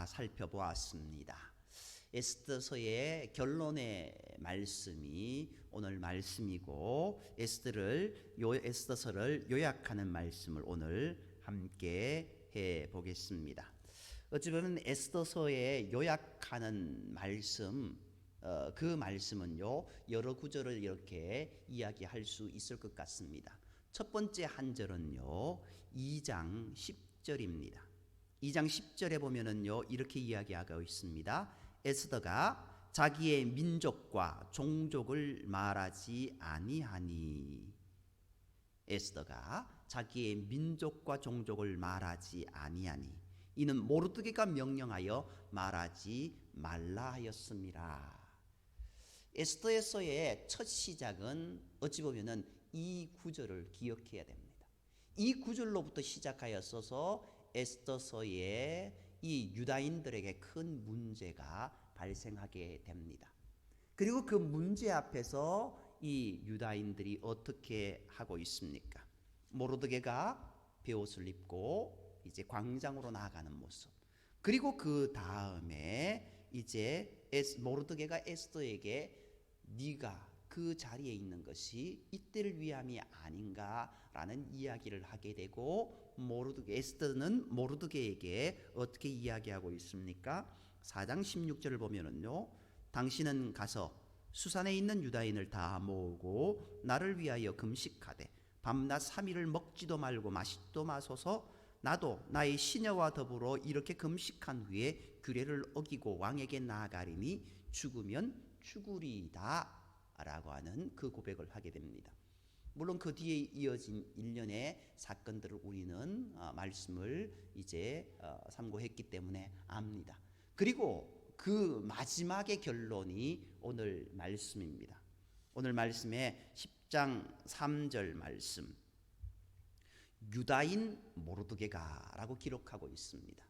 다 살펴보았습니다. 에스더서의 결론의 말씀이 오늘 말씀이고 에스더서를 요약하는 말씀을 오늘 함께 해보겠습니다. 어찌 보면 에스더서의 요약하는 말씀, 그 말씀은요 여러 구절을 이렇게 이야기할 수 있을 것 같습니다. 첫 번째 한 절은요 2장 10절입니다. 2장 10절에 보면은요 이렇게 이야기하고 있습니다. 에스더가 자기의 민족과 종족을 말하지 아니하니. 에스더가 자기의 민족과 종족을 말하지 아니하니 이는 모르드게가 명령하여 말하지 말라 하였습니다. 에스더서의 첫 시작은 어찌 보면은 이 구절을 기억해야 됩니다. 이 구절로부터 시작하였어서 에스더서의 이 유다인들에게 큰 문제가 발생하게 됩니다. 그리고 그 문제 앞에서 이 유다인들이 어떻게 하고 있습니까? 모르드게가 베옷을 입고 이제 광장으로 나아가는 모습. 그리고 그 다음에 이제 모르드게가 에스더에게 네가 그 자리에 있는 것이 이때를 위함이 아닌가라는 이야기를 하게 되고 에스더는 모르드게에게 어떻게 이야기하고 있습니까? 4장 16절을 보면은요. 당신은 가서 수산에 있는 유다인을 다 모으고 나를 위하여 금식하되 밤낮 3일을 먹지도 말고 마시지도 마소서. 나도 나의 시녀와 더불어 이렇게 금식한 후에 규례를 어기고 왕에게 나아가리니 죽으면 죽으리이다 라고 하는 그 고백을 하게 됩니다. 물론 그 뒤에 이어진 일련의 사건들을 우리는 말씀을 이제 참고했기 때문에 압니다. 그리고 그 마지막의 결론이 오늘 말씀입니다. 오늘 말씀에 10장 3절 말씀, 유다인 모르드게가 라고 기록하고 있습니다.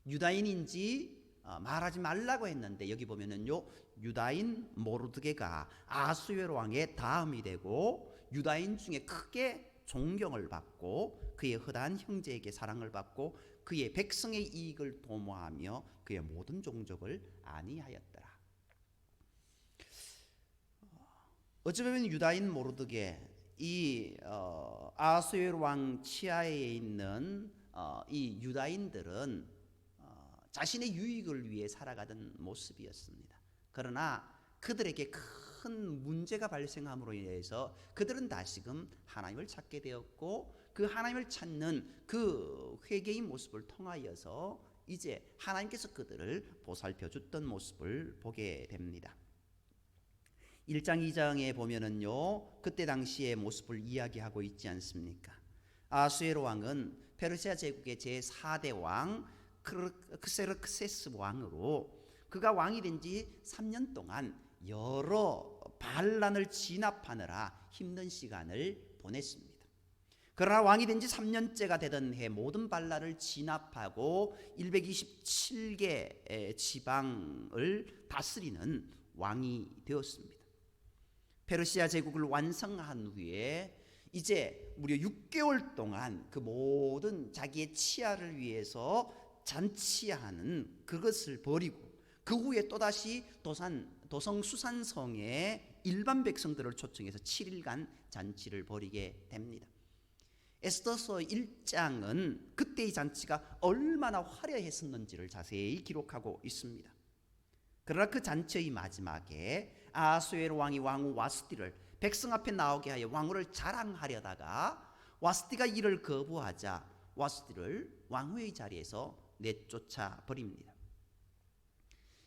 유다인인지 말하지 말라고 했는데 여기 보면은요 유다인 모르드게가 아수에로 왕의 다음이 되고 유다인 중에 크게 존경을 받고 그의 허다한 형제에게 사랑을 받고 그의 백성의 이익을 도모하며 그의 모든 종족을 안위하였더라. 어찌보면 유다인 모르드게 이 아수에로 왕 치하에 있는 이 유다인들은 자신의 유익을 위해 살아가던 모습이었습니다. 그러나 그들에게 큰 문제가 발생함으로 인해서 그들은 다시금 하나님을 찾게 되었고 그 하나님을 찾는 그 회개의 모습을 통하여서 이제 하나님께서 그들을 보살펴 줬던 모습을 보게 됩니다. 1장 2장에 보면은요 그때 당시의 모습을 이야기하고 있지 않습니까? 아수에로 왕은 페르시아 제국의 제4대 왕 크세르크세스 왕으로 그가 왕이 된 지 3년 동안 여러 반란을 진압하느라 힘든 시간을 보냈습니다. 그러나 왕이 된 지 3년째가 되던 해 모든 반란을 진압하고 127개 지방을 다스리는 왕이 되었습니다. 페르시아 제국을 완성한 후에 이제 무려 6개월 동안 그 모든 자기의 치하를 위해서 잔치하는 그것을 버리고 그 후에 또다시 도성 수산성에 일반 백성들을 초청해서 7일간 잔치를 벌이게 됩니다. 에스더서 1장은 그때의 잔치가 얼마나 화려했었는지를 자세히 기록하고 있습니다. 그러나 그 잔치의 마지막에 아수에로 왕이 왕후 와스디를 백성 앞에 나오게 하여 왕후를 자랑하려다가 와스디가 이를 거부하자 와스디를 왕후의 자리에서 내쫓아 버립니다.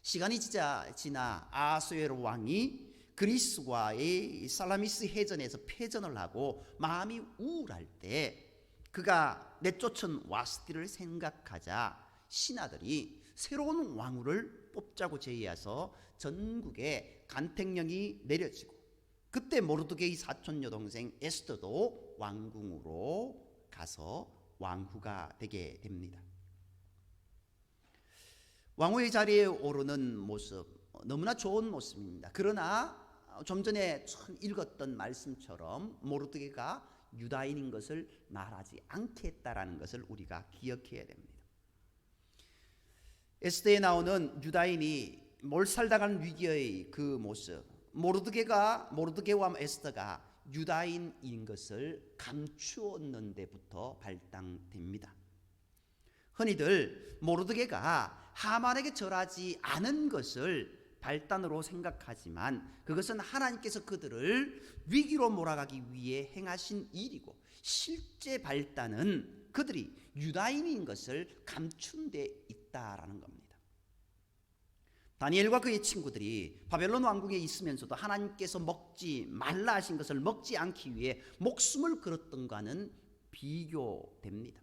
시간이 지나 아수에로 왕이 그리스와의 살라미스 해전에서 패전을 하고 마음이 우울할 때 그가 내쫓은 와스디를 생각하자 신하들이 새로운 왕후를 뽑자고 제의해서 전국에 간택령이 내려지고 그때 모르드게의 사촌 여동생 에스더도 왕궁으로 가서 왕후가 되게 됩니다. 왕후의 자리에 오르는 모습 너무나 좋은 모습입니다. 그러나 좀 전에 읽었던 말씀처럼 모르드게가 유다인인 것을 말하지 않게 했다라는 것을 우리가 기억해야 됩니다. 에스더에 나오는 유다인이 몰살당한 위기의 그 모습, 모르드게와 에스더가 유다인인 것을 감추었는 데부터 발단됩니다. 흔히들 모르드게가 하만에게 절하지 않은 것을 발단으로 생각하지만 그것은 하나님께서 그들을 위기로 몰아가기 위해 행하신 일이고, 실제 발단은 그들이 유다인인 것을 감춘 데 있다라는 겁니다. 다니엘과 그의 친구들이 바벨론 왕국에 있으면서도 하나님께서 먹지 말라 하신 것을 먹지 않기 위해 목숨을 걸었던 것과는 비교됩니다.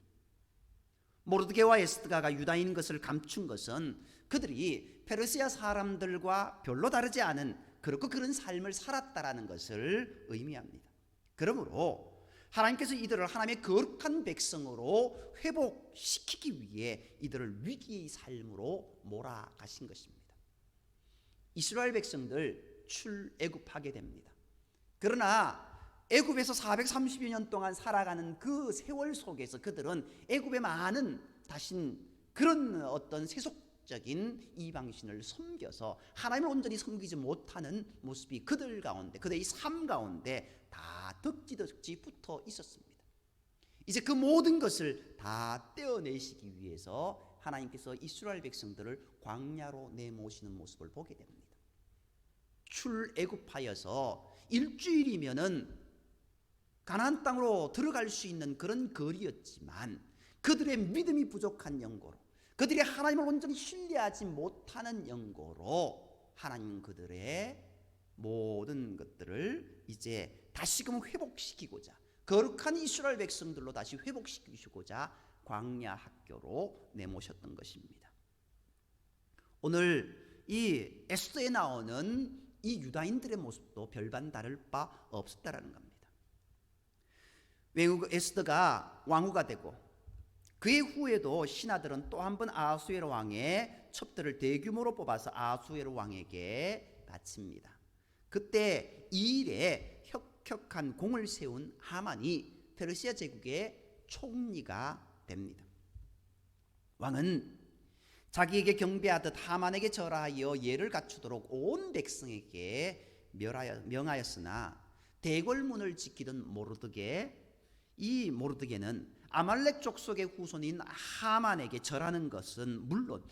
모르드게와 에스더가 유다인인 것을 감춘 것은 그들이 페르시아 사람들과 별로 다르지 않은 그런 삶을 살았다라는 것을 의미합니다. 그러므로 하나님께서 이들을 하나님의 거룩한 백성으로 회복시키기 위해 이들을 위기의 삶으로 몰아가신 것입니다. 이스라엘 백성들 출애굽하게 됩니다. 그러나 애굽에서 430여 년 동안 살아가는 그 세월 속에서 그들은 애굽의 많은 그런 어떤 세속적인 이방신을 섬겨서 하나님을 온전히 섬기지 못하는 모습이 그들 가운데, 그들의 삶 가운데 다 덕지덕지 붙어 있었습니다. 이제 그 모든 것을 다 떼어내시기 위해서 하나님께서 이스라엘 백성들을 광야로 내모시는 모습을 보게 됩니다. 출애굽하여서 일주일이면은 가나안 땅으로 들어갈 수 있는 그런 거리였지만 그들의 믿음이 부족한 연고로, 그들이 하나님을 온전히 신뢰하지 못하는 연고로 하나님 그들의 모든 것들을 이제 다시금 회복시키고자, 거룩한 이스라엘 백성들로 다시 회복시키시고자 광야 학교로 내모셨던 것입니다. 오늘 이 에스더에 나오는 이 유다인들의 모습도 별반 다를 바 없었다라는 겁니다. 외국 에스더가 왕후가 되고 그의 후에도 신하들은 또 한 번 아하수에로 왕의 첩들을 대규모로 뽑아서 아하수에로 왕에게 바칩니다. 그때 이 일에 혁혁한 공을 세운 하만이 페르시아 제국의 총리가 됩니다. 왕은 자기에게 경배하듯 하만에게 절하여 예를 갖추도록 온 백성에게 명하였으나 대궐문을 지키던 이 모르드게는 아말렉 족속의 후손인 하만에게 절하는 것은 물론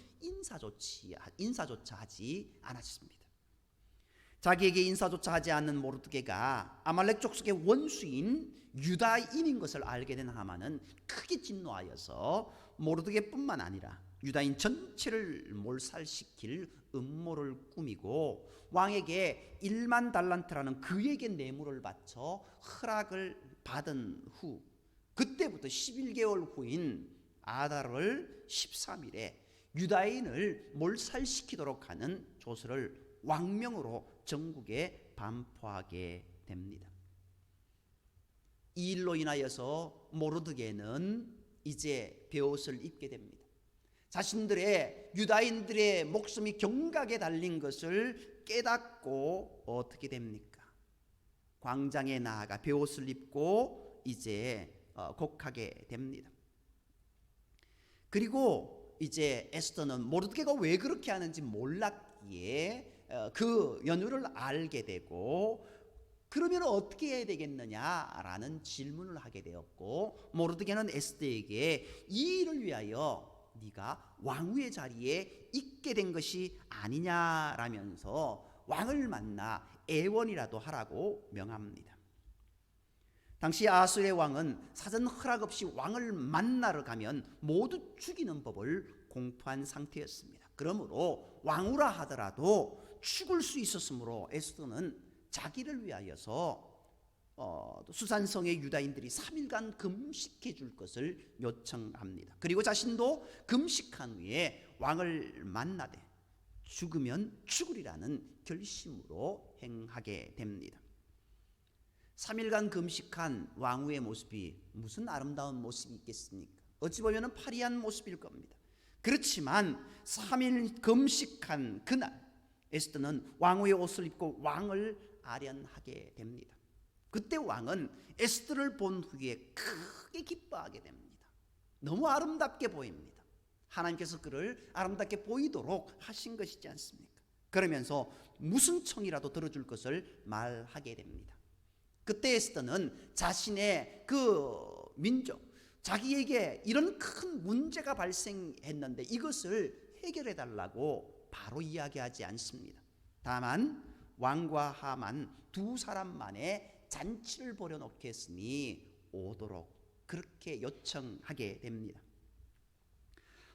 인사조차 하지 않았습니다. 자기에게 인사조차 하지 않는 모르드게가 아말렉 족속의 원수인 유다인인 것을 알게 된 하만은 크게 진노하여서 모르드게뿐만 아니라 유다인 전체를 몰살시킬 음모를 꾸미고 왕에게 1만 달란트라는 그에게 뇌물을 바쳐 허락을 받은 후, 그때부터 11개월 후인 아달월 13일에 유다인을 몰살시키도록 하는 조서를 왕명으로 전국에 반포하게 됩니다. 이 일로 인하여서 모르드게는 이제 베옷을 입게 됩니다. 자신들의 유다인들의 목숨이 경각에 달린 것을 깨닫고 어떻게 됩니까? 광장에 나아가 베옷을 입고 이제 곡하게 됩니다. 그리고 이제 에스더는 모르드게가 왜 그렇게 하는지 몰랐기에 그 연유를 알게 되고, 그러면 어떻게 해야 되겠느냐라는 질문을 하게 되었고, 모르드게는 에스더에게 이 일을 위하여 네가 왕후의 자리에 있게 된 것이 아니냐라면서 왕을 만나 애원이라도 하라고 명합니다. 당시 아수르의 왕은 사전 허락 없이 왕을 만나러 가면 모두 죽이는 법을 공포한 상태였습니다. 그러므로 왕후라 하더라도 죽을 수 있었으므로 에스더는 자기를 위하여서 수산성의 유다인들이 3일간 금식해 줄 것을 요청합니다. 그리고 자신도 금식한 후에 왕을 만나되 죽으면 죽으리라는 결심으로 행하게 됩니다. 3일간 금식한 왕후의 모습이 무슨 아름다운 모습이 있겠습니까? 어찌 보면 파리한 모습일 겁니다. 그렇지만 3일 금식한 그날 에스더는 왕후의 옷을 입고 왕을 아련하게 됩니다. 그때 왕은 에스더를 본 후에 크게 기뻐하게 됩니다. 너무 아름답게 보입니다. 하나님께서 그를 아름답게 보이도록 하신 것이지 않습니까? 그러면서 무슨 청이라도 들어줄 것을 말하게 됩니다. 그때 에스더는 자신의 그 민족, 자기에게 이런 큰 문제가 발생했는데 이것을 해결해 달라고 바로 이야기하지 않습니다. 다만 왕과 하만 두 사람만의 잔치를 벌여놓겠으니 오도록 그렇게 요청하게 됩니다.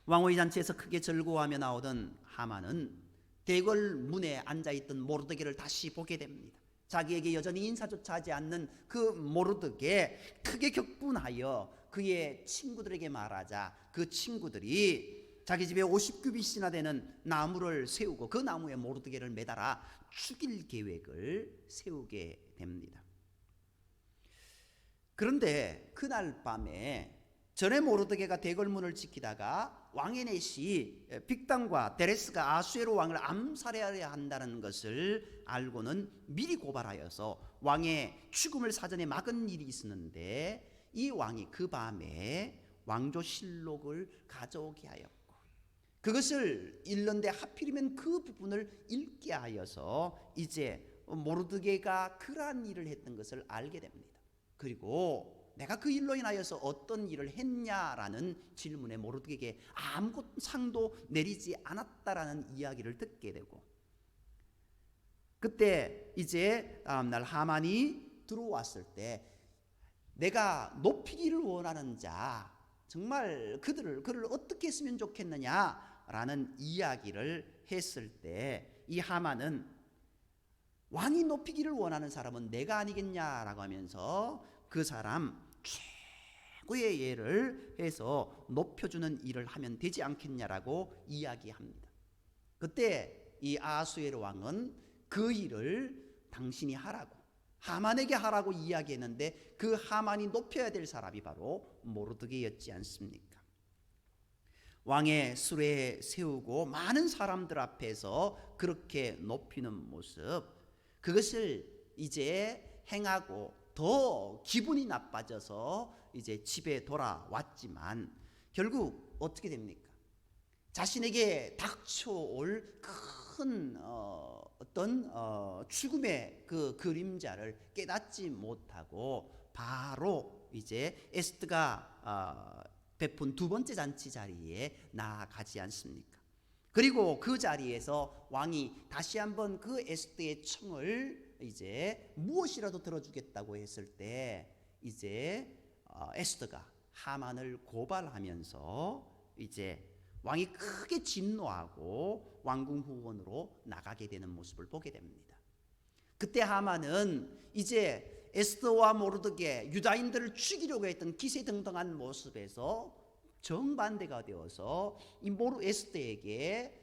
왕후의 잔치에서 크게 즐거워하며 나오던 하만은 대궐 문에 앉아있던 모르드게를 다시 보게 됩니다. 자기에게 여전히 인사조차 하지 않는 그 모르드게 크게 격분하여 그의 친구들에게 말하자 그 친구들이 자기 집에 50규빗이나 되는 나무를 세우고 그 나무에 모르드게를 매달아 죽일 계획을 세우게 됩니다. 그런데 그날 밤에 전에 모르드게가 대궐문을 지키다가 왕의 넷이 빅단과 데레스가 아수에로 왕을 암살해야 한다는 것을 알고는 미리 고발하여서 왕의 죽음을 사전에 막은 일이 있었는데 이 왕이 그 밤에 왕조실록을 가져오게 하였고 그것을 읽는데 하필이면 그 부분을 읽게 하여서 이제 모르드게가 그러한 일을 했던 것을 알게 됩니다. 그리고 내가 그 일로 인하여서 어떤 일을 했냐라는 질문에 모르드게에게 아무 상도 내리지 않았다라는 이야기를 듣게 되고 그때 이제 다음날 하만이 들어왔을 때 내가 높이기를 원하는 자 정말 그를 어떻게 했으면 좋겠느냐라는 이야기를 했을 때 이 하만은 왕이 높이기를 원하는 사람은 내가 아니겠냐라고 하면서 그 사람 최고의 예를 해서 높여주는 일을 하면 되지 않겠냐라고 이야기합니다. 그때 이 아수에로 왕은 그 일을 당신이 하라고 하만에게 하라고 이야기했는데 그 하만이 높여야 될 사람이 바로 모르드게였지 않습니까? 왕의 수레에 세우고 많은 사람들 앞에서 그렇게 높이는 모습 그것을 이제 행하고 더 기분이 나빠져서 이제 집에 돌아왔지만 결국 어떻게 됩니까? 자신에게 닥쳐올 큰 어떤 죽음의 그 그림자를 깨닫지 못하고 바로 이제 에스더가 베푼 두 번째 잔치 자리에 나아가지 않습니까? 그리고 그 자리에서 왕이 다시 한번 그 에스더의 청을 이제 무엇이라도 들어주겠다고 했을 때 이제 에스더가 하만을 고발하면서 이제 왕이 크게 진노하고 왕궁 후원으로 나가게 되는 모습을 보게 됩니다. 그때 하만은 이제 에스더와 모르드게 유다인들을 죽이려고 했던 기세등등한 모습에서 정반대가 되어서 이 에스더에게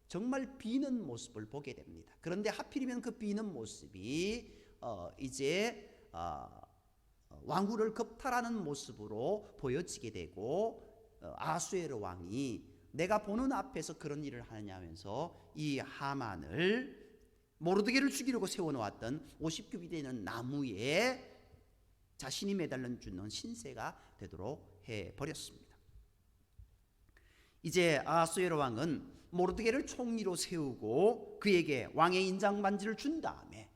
정말 비는 모습을 보게 됩니다. 그런데 하필이면 그 비는 모습이 이제 왕후를 겁탈하는 모습으로 보여지게 되고 아수에로 왕이 내가 보는 앞에서 그런 일을 하느냐면서 이 하만을 모르드게를 죽이려고 세워놓았던 50규빗 되는 나무에 자신이 매달려 주는 신세가 되도록 해버렸습니다. 이제 아수에로 왕은 모르드게를 총리로 세우고 그에게 왕의 인장 반지를 준 다음에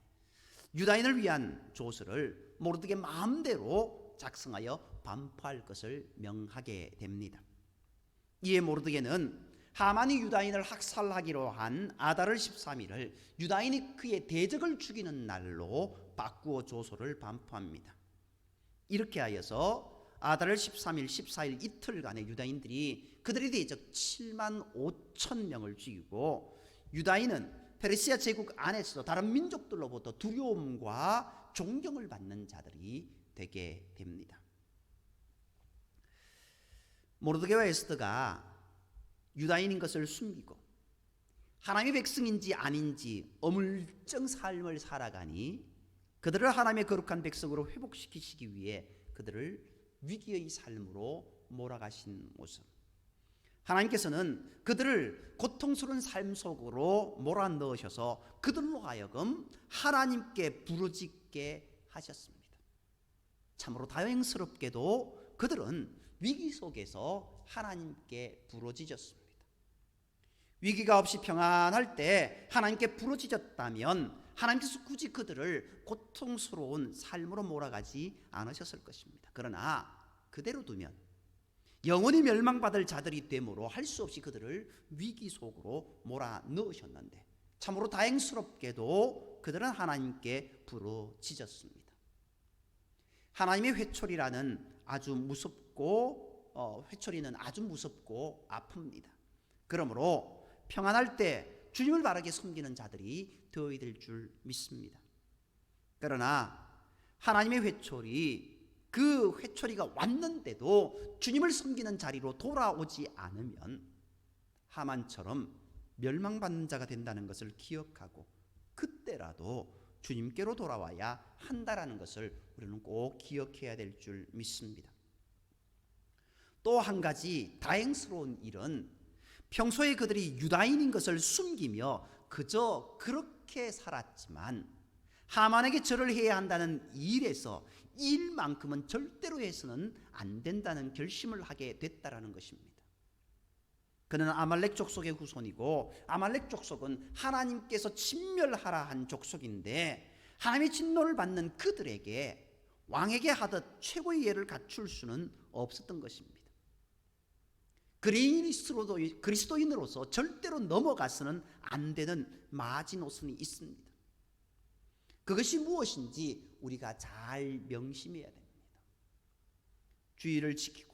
유다인을 위한 조서를 모르드게 마음대로 작성하여 반포할 것을 명하게 됩니다. 이에 모르드게는 하만이 유다인을 학살하기로 한 아달월 13일을 유다인이 그의 대적을 죽이는 날로 바꾸어 조서를 반포합니다. 이렇게 하여서 아달월 13일, 14일 이틀간의 유다인들이 그들의 대적 7만 5천 명을 죽이고 유다인은 페르시아 제국 안에서도 다른 민족들로부터 두려움과 존경을 받는 자들이 되게 됩니다. 모르드게와 에스더가 유다인인 것을 숨기고 하나님의 백성인지 아닌지 어물쩡 삶을 살아가니 그들을 하나님의 거룩한 백성으로 회복시키시기 위해 그들을 위기의 삶으로 몰아가신 모습. 하나님께서는 그들을 고통스러운 삶 속으로 몰아넣으셔서 그들로 하여금 하나님께 부르짖게 하셨습니다. 참으로 다행스럽게도 그들은 위기 속에서 하나님께 부르짖었습니다. 위기가 없이 평안할 때 하나님께 부르짖었다면 하나님께서 굳이 그들을 고통스러운 삶으로 몰아가지 않으셨을 것입니다. 그러나 그대로 두면 영원히 멸망받을 자들이 되므로 할 수 없이 그들을 위기 속으로 몰아넣으셨는데 참으로 다행스럽게도 그들은 하나님께 부르짖었습니다. 하나님의 회초리는 아주 무섭고 아픕니다. 그러므로 평안할 때 주님을 바르게 섬기는 자들이 되어야 될 줄 믿습니다. 그러나 하나님의 회초리, 그 회초리가 왔는데도 주님을 섬기는 자리로 돌아오지 않으면 하만처럼 멸망받는 자가 된다는 것을 기억하고 그때라도 주님께로 돌아와야 한다라는 것을 우리는 꼭 기억해야 될 줄 믿습니다. 또 한 가지 다행스러운 일은 평소에 그들이 유다인인 것을 숨기며 그저 그렇게 살았지만 하만에게 절을 해야 한다는 일만큼은 절대로 해서는 안 된다는 결심을 하게 됐다라는 것입니다. 그는 아말렉 족속의 후손이고 아말렉 족속은 하나님께서 진멸하라 한 족속인데 하나님의 진노를 받는 그들에게 왕에게 하듯 최고의 예를 갖출 수는 없었던 것입니다. 그리스도인으로서 절대로 넘어가서는 안 되는 마지노선이 있습니다. 그것이 무엇인지 우리가 잘 명심해야 됩니다. 주의를 지키고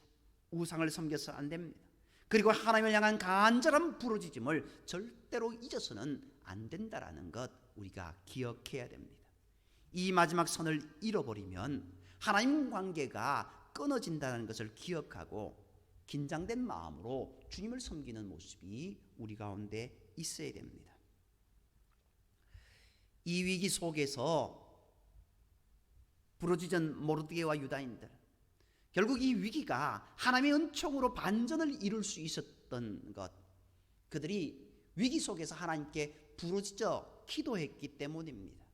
우상을 섬겨서 안 됩니다. 그리고 하나님을 향한 간절한 부르짖음을 절대로 잊어서는 안 된다라는 것 우리가 기억해야 됩니다. 이 마지막 선을 잃어버리면 하나님 관계가 끊어진다는 것을 기억하고 긴장된 마음으로 주님을 섬기는 모습이 우리 가운데 있어야 됩니다. 이 위기 속에서 부르짖은 모르드게와 유다인들, 결국 이 위기가 하나님의 은총으로 반전을 이룰 수 있었던 것, 그들이 위기 속에서 하나님께 부르짖어 기도했기 때문입니다.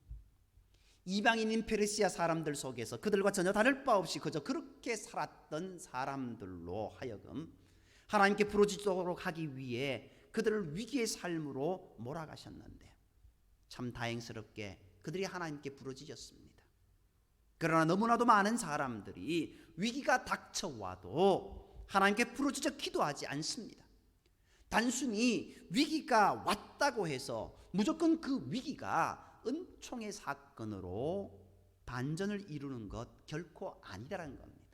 이방인인 페르시아 사람들 속에서 그들과 전혀 다를 바 없이 그저 그렇게 살았던 사람들로 하여금 하나님께 부르짖도록 하기 위해 그들을 위기의 삶으로 몰아가셨는데 참 다행스럽게 그들이 하나님께 부르짖었습니다. 그러나 너무나도 많은 사람들이 위기가 닥쳐와도 하나님께 부르짖어 기도하지 않습니다. 단순히 위기가 왔다고 해서 무조건 그 위기가 은총의 사건으로 반전을 이루는 것 결코 아니다라는 겁니다.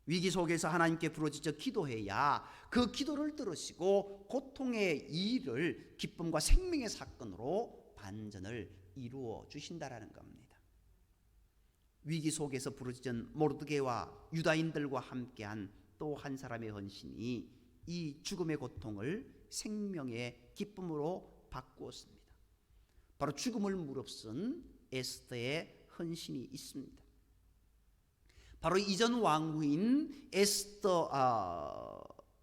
위기 속에서 하나님께 부르짖어 기도해야 그 기도를 들으시고 고통의 일을 기쁨과 생명의 사건으로 반전을 이루어 주신다라는 겁니다. 위기 속에서 부르짖은 모르드게와 유다인들과 함께한 또 한 사람의 헌신이 이 죽음의 고통을 생명의 기쁨으로 바꾸었습니다. 바로 죽음을 무릅쓴 에스더의 헌신이 있습니다. 바로 이전 왕후인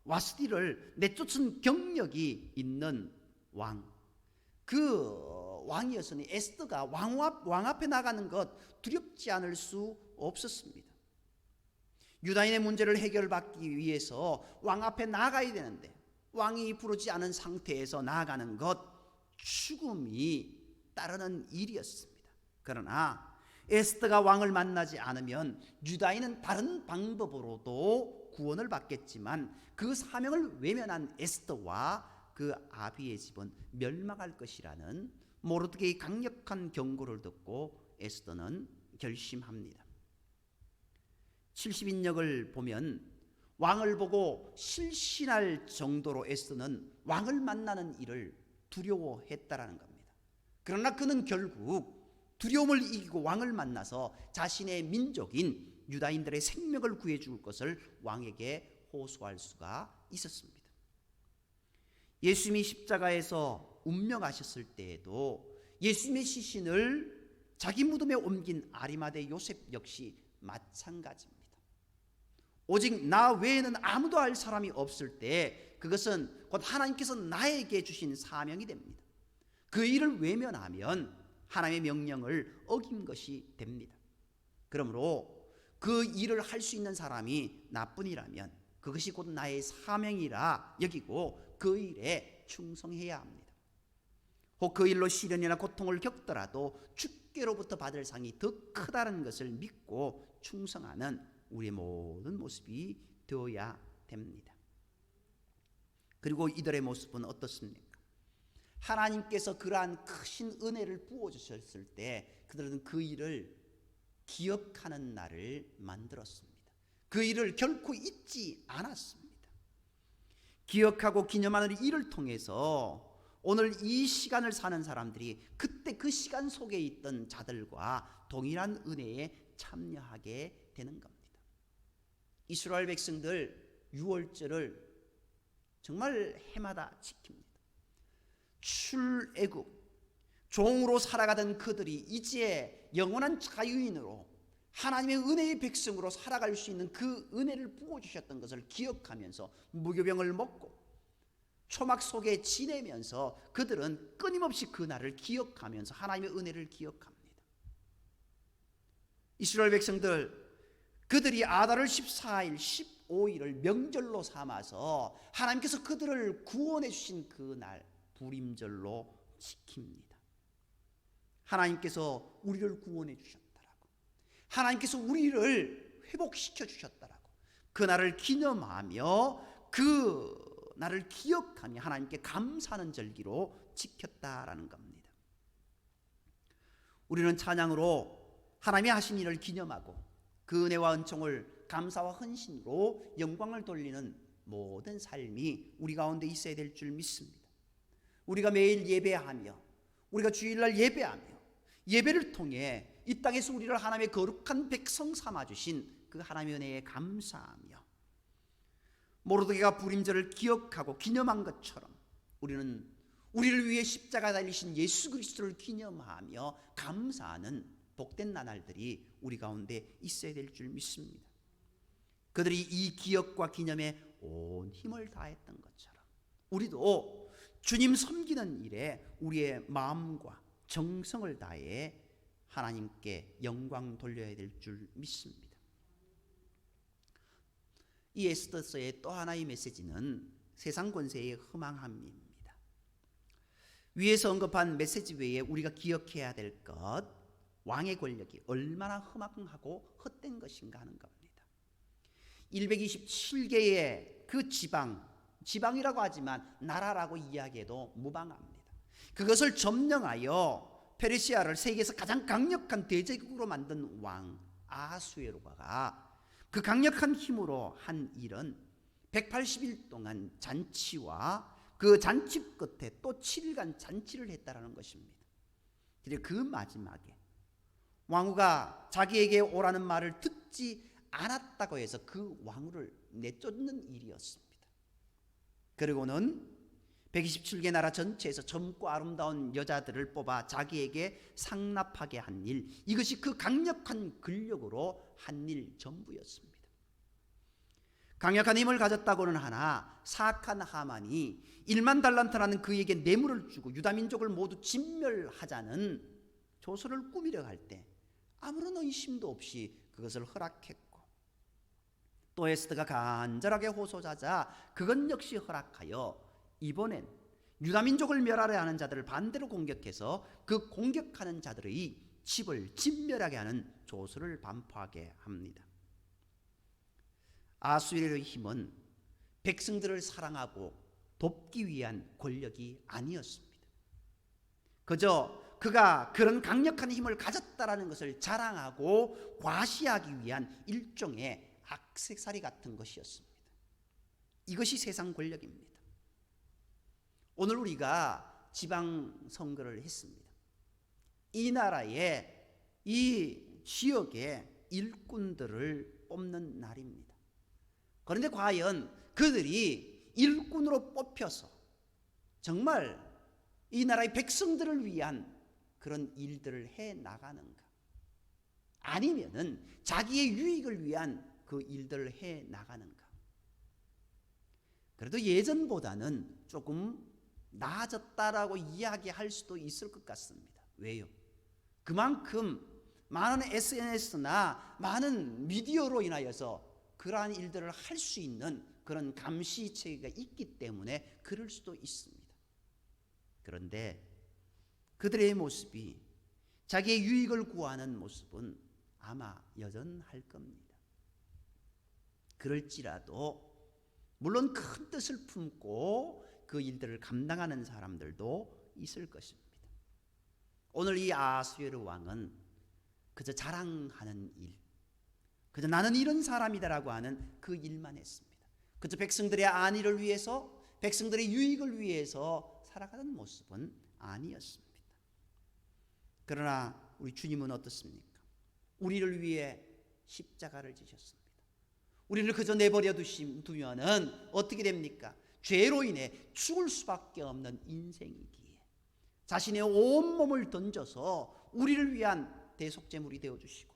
와스디를 내쫓은 경력이 있는 왕, 그 왕이었으니 에스더가 왕 앞에 나가는 것 두렵지 않을 수 없었습니다. 유다인의 문제를 해결받기 위해서 왕 앞에 나가야 되는데 왕이 부르지 않은 상태에서 나아가는 것, 죽음이 따르는 일이었습니다. 그러나 에스더가 왕을 만나지 않으면 유다인은 다른 방법으로도 구원을 받겠지만 그 사명을 외면한 에스더와 그 아비의 집은 멸망할 것이라는 모르드게의 강력한 경고를 듣고 에스더는 결심합니다. 70인역을 보면 왕을 보고 실신할 정도로 에스더는 왕을 만나는 일을 두려워했다라는 겁니다. 그러나 그는 결국 두려움을 이기고 왕을 만나서 자신의 민족인 유다인들의 생명을 구해줄 것을 왕에게 호소할 수가 있었습니다. 예수님이 십자가에서 운명하셨을 때에도 예수님의 시신을 자기 무덤에 옮긴 아리마대 요셉 역시 마찬가지입니다. 오직 나 외에는 아무도 알 사람이 없을 때 그것은 곧 하나님께서 나에게 주신 사명이 됩니다. 그 일을 외면하면 하나님의 명령을 어긴 것이 됩니다. 그러므로 그 일을 할 수 있는 사람이 나뿐이라면 그것이 곧 나의 사명이라 여기고 그 일에 충성해야 합니다. 혹 그 일로 시련이나 고통을 겪더라도 주께로부터 받을 상이 더 크다는 것을 믿고 충성하는 우리의 모든 모습이 되어야 됩니다. 그리고 이들의 모습은 어떻습니까? 하나님께서 그러한 크신 은혜를 부어주셨을 때 그들은 그 일을 기억하는 날을 만들었습니다. 그 일을 결코 잊지 않았습니다. 기억하고 기념하는 일을 통해서 오늘 이 시간을 사는 사람들이 그때 그 시간 속에 있던 자들과 동일한 은혜에 참여하게 되는 겁니다. 이스라엘 백성들 6월절을 정말 해마다 지킵니다. 출애굽 종으로 살아가던 그들이 이제 영원한 자유인으로 하나님의 은혜의 백성으로 살아갈 수 있는 그 은혜를 부어주셨던 것을 기억하면서 무교병을 먹고 초막 속에 지내면서 그들은 끊임없이 그 날을 기억하면서 하나님의 은혜를 기억합니다. 이스라엘 백성들 그들이 아달월 14일 15일을 명절로 삼아서 하나님께서 그들을 구원해 주신 그 날 불임절로 지킵니다. 하나님께서 우리를 구원해 주셨다라고, 하나님께서 우리를 회복시켜 주셨다라고 그 날을 기념하며 그 날을 기억하며 하나님께 감사하는 절기로 지켰다라는 겁니다. 우리는 찬양으로 하나님의 하신 일을 기념하고 그 은혜와 은총을 감사와 헌신으로 영광을 돌리는 모든 삶이 우리 가운데 있어야 될 줄 믿습니다. 우리가 매일 예배하며 우리가 주일날 예배하며 예배를 통해 이 땅에서 우리를 하나님의 거룩한 백성 삼아주신 그 하나님의 은혜에 감사하며 모르드게가 불임절을 기억하고 기념한 것처럼 우리는 우리를 위해 십자가 달리신 예수 그리스도를 기념하며 감사하는 복된 나날들이 우리 가운데 있어야 될 줄 믿습니다. 그들이 이 기억과 기념에 온 힘을 다했던 것처럼 우리도 주님 섬기는 일에 우리의 마음과 정성을 다해 하나님께 영광 돌려야 될 줄 믿습니다. 이 에스더서의 또 하나의 메시지는 세상 권세의 흠앙함입니다. 위에서 언급한 메시지 외에 우리가 기억해야 될 것, 왕의 권력이 얼마나 흠악하고 헛된 것인가 하는 겁니다. 127개의 그 지방이라고 하지만 나라라고 이야기해도 무방합니다. 그것을 점령하여 페르시아를 세계에서 가장 강력한 대제국으로 만든 왕 아하수에로가 그 강력한 힘으로 한 일은 180일 동안 잔치와 그 잔치 끝에 또 7일간 잔치를 했다라는 것입니다. 그리고 그 마지막에 왕후가 자기에게 오라는 말을 듣지 않았다고 해서 그 왕후를 내쫓는 일이었습니다. 그리고는 127개 나라 전체에서 젊고 아름다운 여자들을 뽑아 자기에게 상납하게 한 일, 이것이 그 강력한 권력으로 한 일 전부였습니다. 강력한 힘을 가졌다고는 하나 사악한 하만이 1만 달란트라는 그에게 뇌물을 주고 유다민족을 모두 진멸하자는 조서를 꾸미려 할 때 아무런 의심도 없이 그것을 허락했고, 또 에스더가 간절하게 호소하자 그것 역시 허락하여 이번엔 유다민족을 멸하려 하는 자들을 반대로 공격해서 그 공격하는 자들의 집을 진멸하게 하는 조서를 반포하게 합니다. 아수르의 힘은 백성들을 사랑하고 돕기 위한 권력이 아니었습니다. 그저 그가 그런 강력한 힘을 가졌다라는 것을 자랑하고 과시하기 위한 일종의 액세서리 같은 것이었습니다. 이것이 세상 권력입니다. 오늘 우리가 지방선거를 했습니다. 이 나라의 이 지역의 일꾼들을 뽑는 날입니다. 그런데 과연 그들이 일꾼으로 뽑혀서 정말 이 나라의 백성들을 위한 그런 일들을 해 나가는가? 아니면은 자기의 유익을 위한 그 일들을 해 나가는가? 그래도 예전보다는 조금 나아졌다라고 이야기할 수도 있을 것 같습니다. 왜요? 그만큼 많은 SNS나 많은 미디어로 인하여서 그러한 일들을 할 수 있는 그런 감시체계가 있기 때문에 그럴 수도 있습니다. 그런데 그들의 모습이 자기의 유익을 구하는 모습은 아마 여전할 겁니다. 그럴지라도 물론 큰 뜻을 품고 그 일들을 감당하는 사람들도 있을 것입니다. 오늘 이 아하수에로 왕은 그저 자랑하는 일, 그저 나는 이런 사람이다라고 하는 그 일만 했습니다. 그저 백성들의 안위를 위해서, 백성들의 유익을 위해서 살아가는 모습은 아니었습니다. 그러나 우리 주님은 어떻습니까? 우리를 위해 십자가를 지셨습니다. 우리를 그저 내버려 두면은 어떻게 됩니까? 죄로 인해 죽을 수밖에 없는 인생이기에 자신의 온몸을 던져서 우리를 위한 대속제물이 되어주시고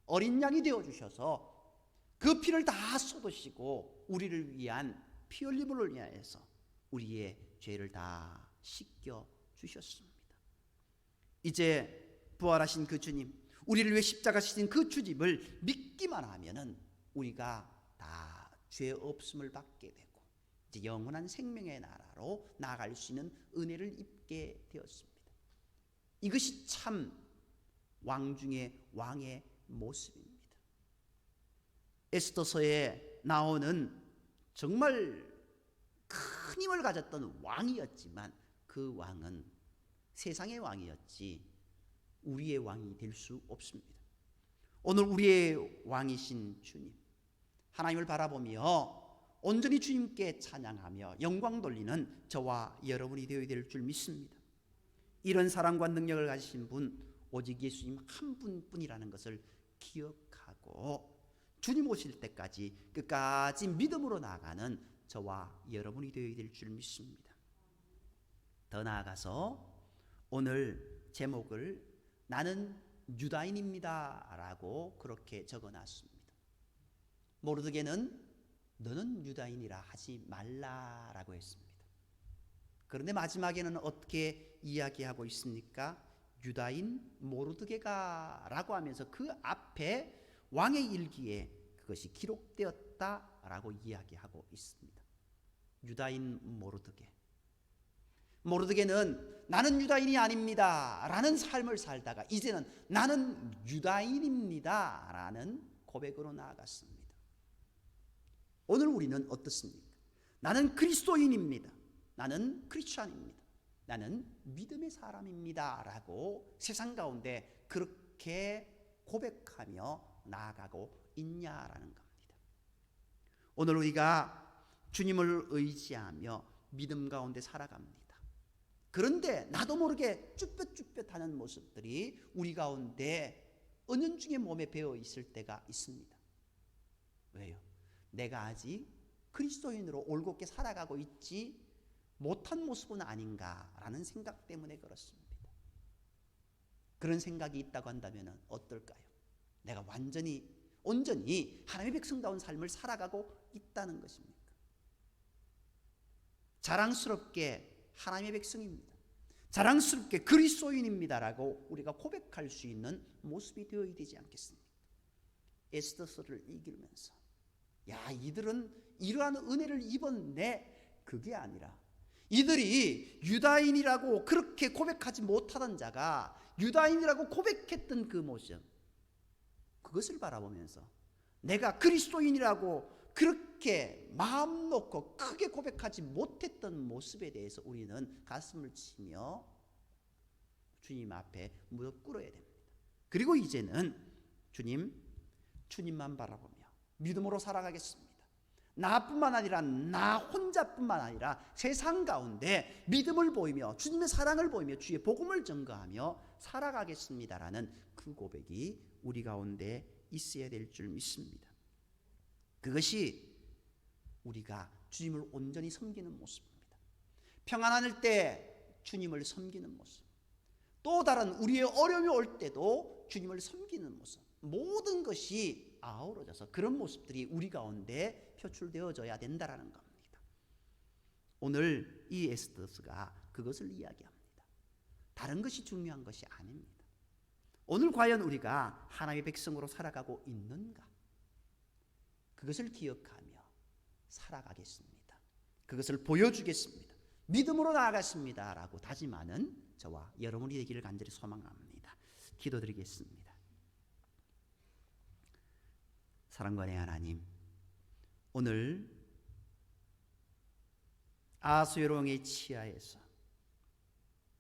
어린 양이 되어주셔서 그 피를 다 쏟으시고 우리를 위한 피 흘림을 위하여서 우리의 죄를 다 씻겨주셨습니다. 이제 부활하신 그 주님, 우리를 위해 십자가 지신 그 주님을 믿기만 하면은 우리가 다 죄 없음을 받게 되고 이제 영원한 생명의 나라로 나아갈 수 있는 은혜를 입게 되었습니다. 이것이 참 왕 중에 왕의 모습입니다. 에스더서에 나오는 정말 큰 힘을 가졌던 왕이었지만 그 왕은 세상의 왕이었지 우리의 왕이 될 수 없습니다. 오늘 우리의 왕이신 주님, 하나님을 바라보며 온전히 주님께 찬양하며 영광 돌리는 저와 여러분이 되어야 될 줄 믿습니다. 이런 사랑과 능력을 가지신 분 오직 예수님 한 분뿐이라는 것을 기억하고 주님 오실 때까지 끝까지 믿음으로 나아가는 저와 여러분이 되어야 될 줄 믿습니다. 더 나아가서 오늘 제목을 나는 유다인입니다 라고 그렇게 적어놨습니다. 모르드게는 너는 유다인이라 하지 말라라고 했습니다. 그런데 마지막에는 어떻게 이야기하고 있습니까? 유다인 모르드게가 라고 하면서 그 앞에 왕의 일기에 그것이 기록되었다라고 이야기하고 있습니다. 유다인 모르드게. 모르드게는 나는 유다인이 아닙니다 라는 삶을 살다가 이제는 나는 유다인입니다 라는 고백으로 나아갔습니다. 오늘 우리는 어떻습니까? 나는 그리스도인입니다. 나는 크리스찬입니다. 나는 믿음의 사람입니다 라고 세상 가운데 그렇게 고백하며 나아가고 있냐라는 겁니다. 오늘 우리가 주님을 의지하며 믿음 가운데 살아갑니다. 그런데 나도 모르게 쭈뼛쭈뼛하는 모습들이 우리 가운데 은연중에 몸에 배어 있을 때가 있습니다. 왜요? 내가 아직 그리스도인으로 올곧게 살아가고 있지 못한 모습은 아닌가라는 생각 때문에 그렇습니다. 그런 생각이 있다고 한다면 어떨까요? 내가 온전히 하나님의 백성다운 삶을 살아가고 있다는 것입니까? 자랑스럽게 하나님의 백성입니다. 자랑스럽게 그리스도인입니다라고 우리가 고백할 수 있는 모습이 되어야 되지 않겠습니까? 에스더서를 읽으면서 야, 이들은 이러한 은혜를 입었네, 그게 아니라 이들이 유다인이라고 그렇게 고백하지 못하던 자가 유다인이라고 고백했던 그 모습, 그것을 바라보면서 내가 그리스도인이라고 그렇게 마음 놓고 크게 고백하지 못했던 모습에 대해서 우리는 가슴을 치며 주님 앞에 무릎 꿇어야 됩니다. 그리고 이제는 주님만 바라보며 믿음으로 살아가겠습니다. 나뿐만 아니라 나 혼자뿐만 아니라 세상 가운데 믿음을 보이며 주님의 사랑을 보이며 주의 복음을 전가하며 살아가겠습니다라는 그 고백이 우리 가운데 있어야 될 줄 믿습니다. 그것이 우리가 주님을 온전히 섬기는 모습입니다. 평안할 때 주님을 섬기는 모습, 또 다른 우리의 어려움이 올 때도 주님을 섬기는 모습, 모든 것이 아우러져서 그런 모습들이 우리 가운데 표출되어져야 된다라는 겁니다. 오늘 이 에스더스가 그것을 이야기합니다. 다른 것이 중요한 것이 아닙니다. 오늘 과연 우리가 하나님의 백성으로 살아가고 있는가? 그것을 기억하며 살아가겠습니다. 그것을 보여주겠습니다. 믿음으로 나아갔습니다. 라고 다짐하는 저와 여러분이 되기를 간절히 소망합니다. 기도드리겠습니다. 사랑관의 하나님, 오늘 아수요롱의 치하에서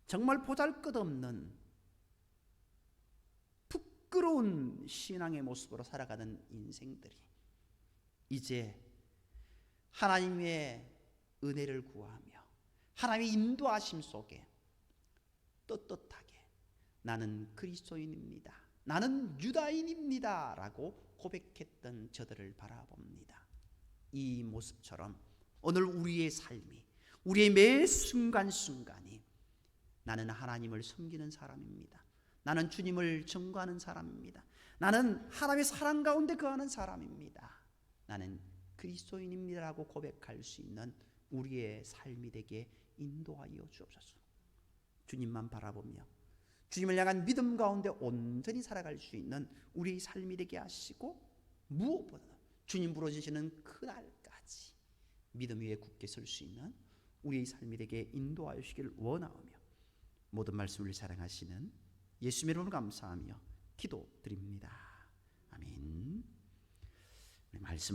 정말 보잘것없는 부끄러운 신앙의 모습으로 살아가는 인생들이 이제 하나님의 은혜를 구하며 하나님의 인도하심 속에 떳떳하게 나는 그리스도인입니다, 나는 유다인입니다 라고 고백했던 저들을 바라봅니다. 이 모습처럼 오늘 우리의 삶이, 우리의 매 순간순간이 나는 하나님을 섬기는 사람입니다, 나는 주님을 증거하는 사람입니다, 나는 하나님의 사랑 가운데 거하는 사람입니다, 나는 그리스도인입니다라고 고백할 수 있는 우리의 삶이 되게 인도하여 주옵소서. 주님만 바라보며 주님을 향한 믿음 가운데 온전히 살아갈 수 있는 우리의 삶이 되게 하시고, 무엇보다 주님 부르시는 그날까지 믿음 위에 굳게 설 수 있는 우리의 삶이 되게 인도하여 주시기를 원하오며, 모든 말씀을 사랑하시는 예수님의 이름으로 감사하며 기도드립니다. 아멘. 말씀